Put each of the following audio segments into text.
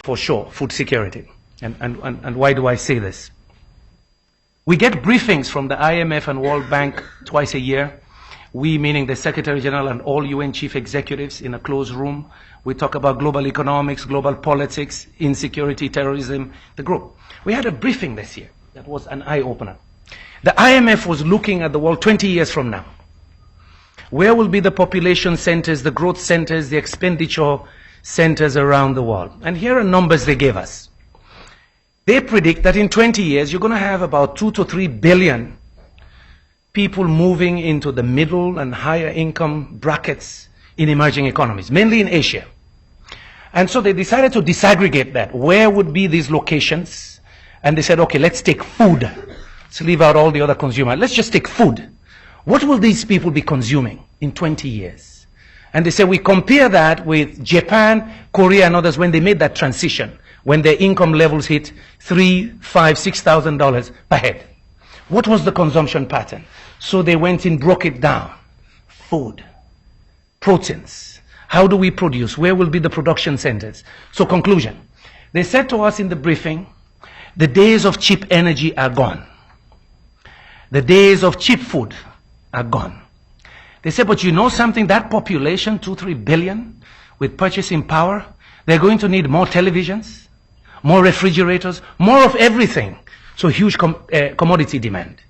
for sure, food security. And why do I say this? We get briefings from the IMF and World Bank twice a year. We, meaning the Secretary General and all UN chief executives in a closed room. We talk about global economics, global politics, insecurity, terrorism, the group. We had a briefing this year that was an eye-opener. The IMF was looking at the world 20 years from now. Where will be the population centers, the growth centers, the expenditure centers around the world? And here are numbers they gave us. They predict that in 20 years, you're going to have about 2 to 3 billion people moving into the middle and higher income brackets in emerging economies, mainly in Asia. And so they decided to disaggregate that. Where would be these locations? And they said, okay, let's take food. Let's leave out all the other consumers. Let's just take food. What will these people be consuming in 20 years? And they said, we compare that with Japan, Korea, and others when they made that transition, when their income levels hit $3,000, $5,000, $6,000 per head. What was the consumption pattern? So they went in, broke it down. Food, proteins. How do we produce? Where will be the production centers? So conclusion. They said to us in the briefing, the days of cheap energy are gone. The days of cheap food are gone. They said, but you know something? That population, 2-3 billion, with purchasing power, they're going to need more televisions, more refrigerators, more of everything. So huge commodity demand.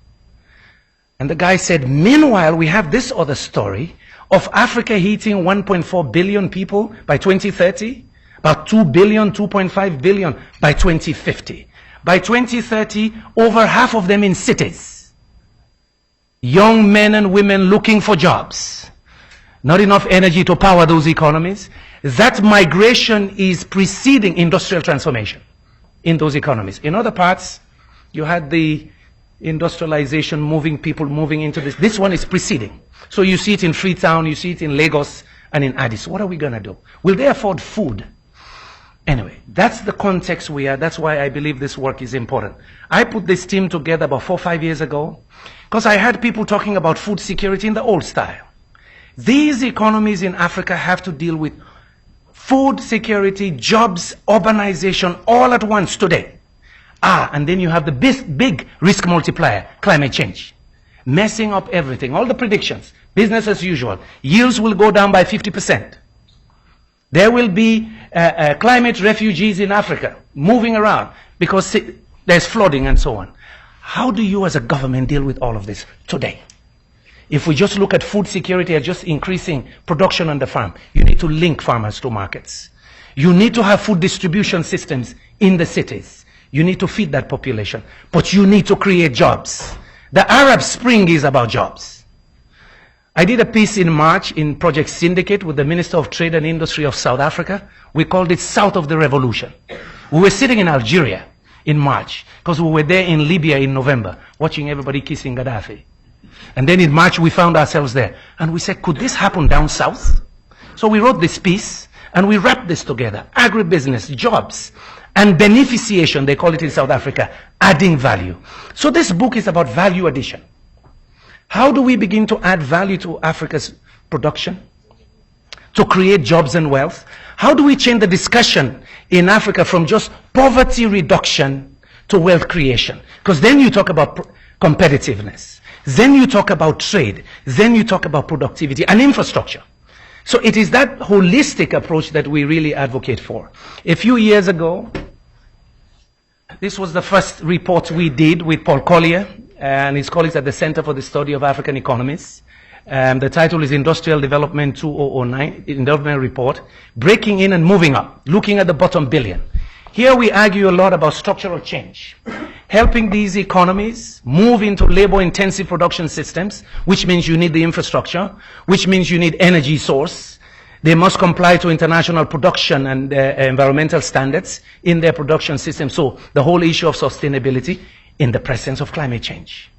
And the guy said, meanwhile, we have this other story of Africa hitting 1.4 billion people by 2030, about 2 billion, 2.5 billion by 2050. By 2030, over half of them in cities. Young men and women looking for jobs. Not enough energy to power those economies. That migration is preceding industrial transformation in those economies. In other parts, you had the industrialization moving, people moving into this. This one is preceding. So you see it in Freetown, you see it in Lagos and in Addis. What are we going to do? Will they afford food? Anyway, that's the context we are. That's why I believe this work is important. I put this team together about 4 or 5 years ago because I had people talking about food security in the old style. These economies in Africa have to deal with food security, jobs, urbanization all at once today. And then you have the big risk multiplier, climate change. Messing up everything, all the predictions, business as usual. Yields will go down by 50%. There will be climate refugees in Africa moving around because there's flooding and so on. How do you as a government deal with all of this today? If we just look at food security as just increasing production on the farm, you need to link farmers to markets. You need to have food distribution systems in the cities. You need to feed that population, but you need to create jobs. The Arab Spring is about jobs. I did a piece in March in Project Syndicate with the Minister of Trade and Industry of South Africa. We called it South of the Revolution. We were sitting in Algeria in March because we were there in Libya in November, watching everybody kissing Gaddafi. And then in March we found ourselves there. And we said, could this happen down south? So we wrote this piece and we wrapped this together. Agribusiness, jobs, and beneficiation, they call it in South Africa, adding value. So this book is about value addition. How do we begin to add value to Africa's production? To create jobs and wealth? How do we change the discussion in Africa from just poverty reduction to wealth creation? Because then you talk about competitiveness. Then you talk about trade. Then you talk about productivity and infrastructure. So it is that holistic approach that we really advocate for. A few years ago, this was the first report we did with Paul Collier and his colleagues at the Center for the Study of African Economies. The title is Industrial Development 2009, Development Report, Breaking in and Moving Up, looking at the bottom billion. Here we argue a lot about structural change, helping these economies move into labor-intensive production systems, which means you need the infrastructure, which means you need energy source. They must comply to international production and environmental standards in their production system. So the whole issue of sustainability in the presence of climate change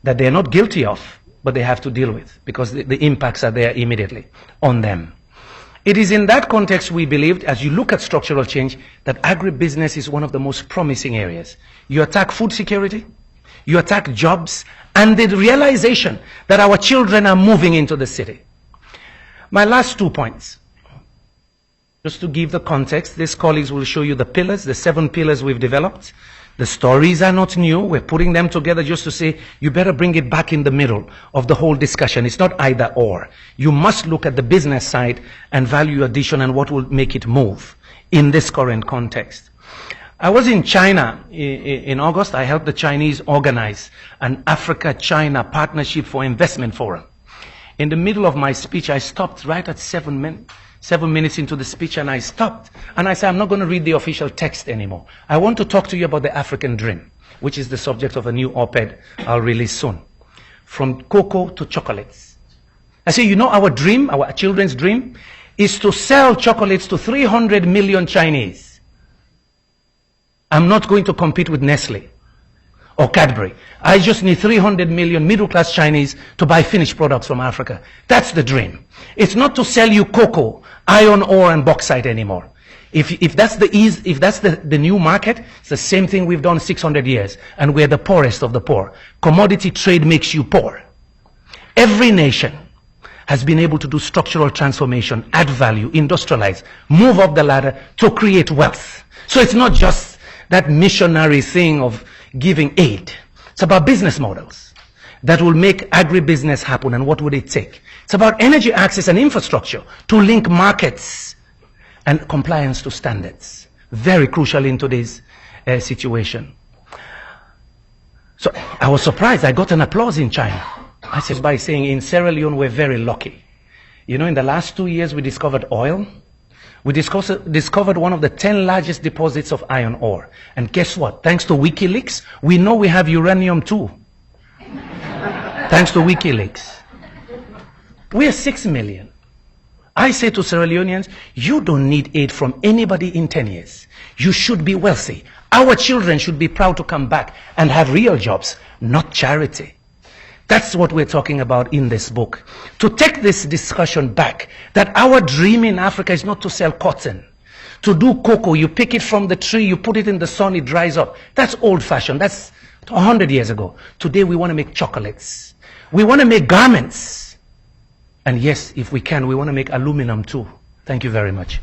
that they're not guilty of, but they have to deal with because the impacts are there immediately on them. It is in that context we believed, as you look at structural change, that agribusiness is one of the most promising areas. You attack food security, you attack jobs, and the realization that our children are moving into the city. My last 2 points. Just to give the context, these colleagues will show you the pillars, the 7 pillars we've developed. The stories are not new. We're putting them together just to say, you better bring it back in the middle of the whole discussion. It's not either or. You must look at the business side and value addition and what will make it move in this current context. I was in China in August. I helped the Chinese organize an Africa-China Partnership for Investment Forum. In the middle of my speech, I stopped right at 7 minutes into the speech, and I stopped. And I said, I'm not going to read the official text anymore. I want to talk to you about the African dream, which is the subject of a new op-ed I'll release soon. From cocoa to chocolates. I say, you know, our dream, our children's dream, is to sell chocolates to 300 million Chinese. I'm not going to compete with Nestle or Cadbury. I just need 300 million middle-class Chinese to buy finished products from Africa. That's the dream. It's not to sell you cocoa, iron ore, and bauxite anymore. If that's the new market, it's the same thing we've done 600 years, and we're the poorest of the poor. Commodity trade makes you poor. Every nation has been able to do structural transformation, add value, industrialize, move up the ladder to create wealth. So it's not just that missionary thing of giving aid. It's about business models that will make agribusiness happen, and what would it take? It's about energy access and infrastructure to link markets and compliance to standards. Very crucial in today's situation. So I was surprised. I got an applause in China. I said by saying in Sierra Leone we're very lucky. You know, in the last 2 years we discovered oil. We discovered one of the 10 largest deposits of iron ore. And guess what? Thanks to WikiLeaks, we know we have uranium too. Thanks to WikiLeaks. We are 6 million. I say to Sierra Leoneans, you don't need aid from anybody in 10 years. You should be wealthy. Our children should be proud to come back and have real jobs, not charity. That's what we're talking about in this book. To take this discussion back, that our dream in Africa is not to sell cotton. To do cocoa, you pick it from the tree, you put it in the sun, it dries up. That's old-fashioned. That's 100 years ago. Today we want to make chocolates. We want to make garments. And yes, if we can, we want to make aluminum too. Thank you very much.